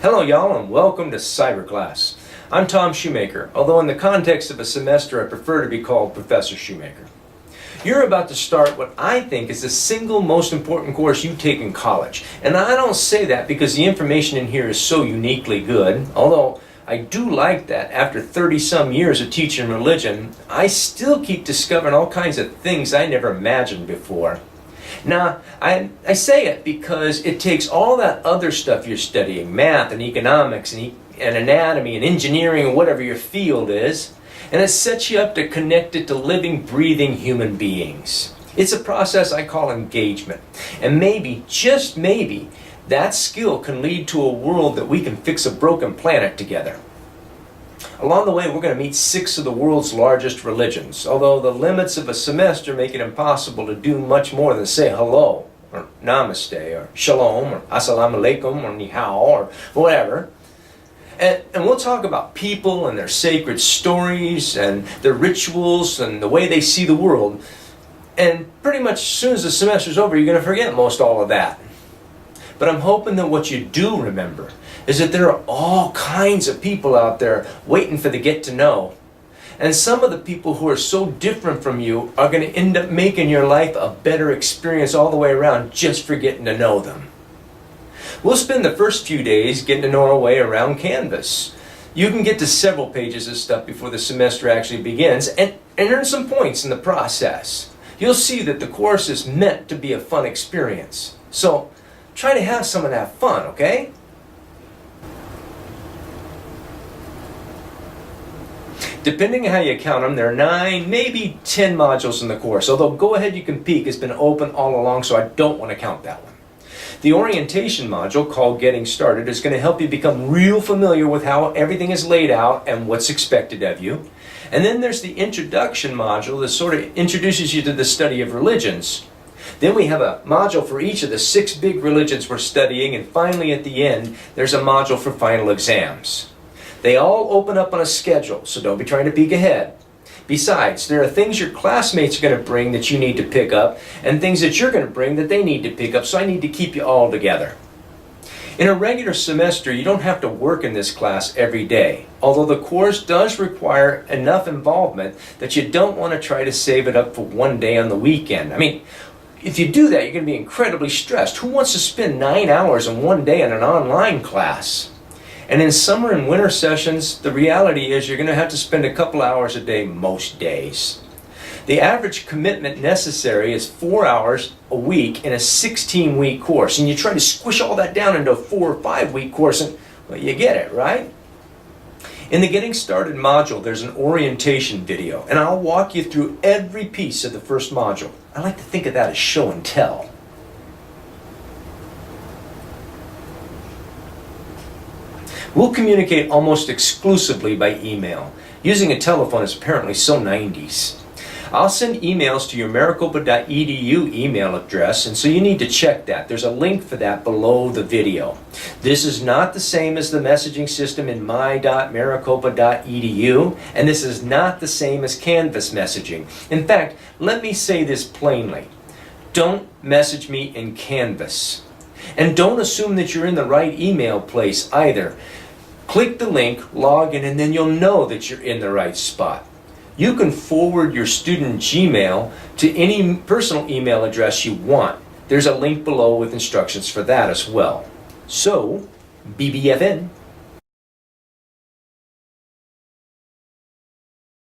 Hello y'all and welcome to Cyber Class. I'm Tom Shoemaker, although in the context of a semester I prefer to be called Professor Shoemaker. You're about to start what I think is the single most important course you take in college. And I don't say that because the information in here is so uniquely good, although I do like that after 30-some years of teaching religion, I still keep discovering all kinds of things I never imagined before. Now, I say it because it takes all that other stuff you're studying, math and economics and anatomy and engineering and whatever your field is, and it sets you up to connect it to living, breathing human beings. It's a process I call engagement. And maybe, just maybe, that skill can lead to a world that we can fix a broken planet together. Along the way, we're going to meet 6 of the world's largest religions, although the limits of a semester make it impossible to do much more than say hello, or namaste, or shalom, or assalamu alaikum, or ni hao, or whatever. And we'll talk about people and their sacred stories, and their rituals, and the way they see the world. And pretty much as soon as the semester's over, you're going to forget most all of that. But I'm hoping that what you do remember is that there are all kinds of people out there waiting for the get to know. And some of the people who are so different from you are going to end up making your life a better experience all the way around just for getting to know them. We'll spend the first few days getting to know our way around Canvas. You can get to several pages of stuff before the semester actually begins and earn some points in the process. You'll see that the course is meant to be a fun experience. So try to have some of that fun, okay? Depending on how you count them, there are 9, maybe 10 modules in the course. Although go ahead, you can peek. It's been open all along, so I don't want to count that one. The orientation module, called Getting Started, is going to help you become real familiar with how everything is laid out and what's expected of you. And then there's the introduction module that sort of introduces you to the study of religions. Then we have a module for each of the 6 big religions we're studying, and finally at the end, there's a module for final exams. They all open up on a schedule, so don't be trying to peek ahead. Besides, there are things your classmates are going to bring that you need to pick up, and things that you're going to bring that they need to pick up, so I need to keep you all together. In a regular semester, you don't have to work in this class every day, although the course does require enough involvement that you don't want to try to save it up for one day on the weekend. I mean, if you do that, you're going to be incredibly stressed. Who wants to spend 9 hours in one day in an online class? And in summer and winter sessions, the reality is you're going to have to spend a couple hours a day most days. The average commitment necessary is 4 hours a week in a 16-week course. And you try to squish all that down into a 4 or 5-week course, and well, you get it, right? In the Getting Started module, there's an orientation video, and I'll walk you through every piece of the first module. I like to think of that as show and tell. We'll communicate almost exclusively by email. Using a telephone is apparently so 90s. I'll send emails to your maricopa.edu email address, and so you need to check that. There's a link for that below the video. This is not the same as the messaging system in my.maricopa.edu, and this is not the same as Canvas messaging. In fact, let me say this plainly. Don't message me in Canvas. And don't assume that you're in the right email place either. Click the link, log in, and then you'll know that you're in the right spot. You can forward your student Gmail to any personal email address you want. There's a link below with instructions for that as well. So, BBFN.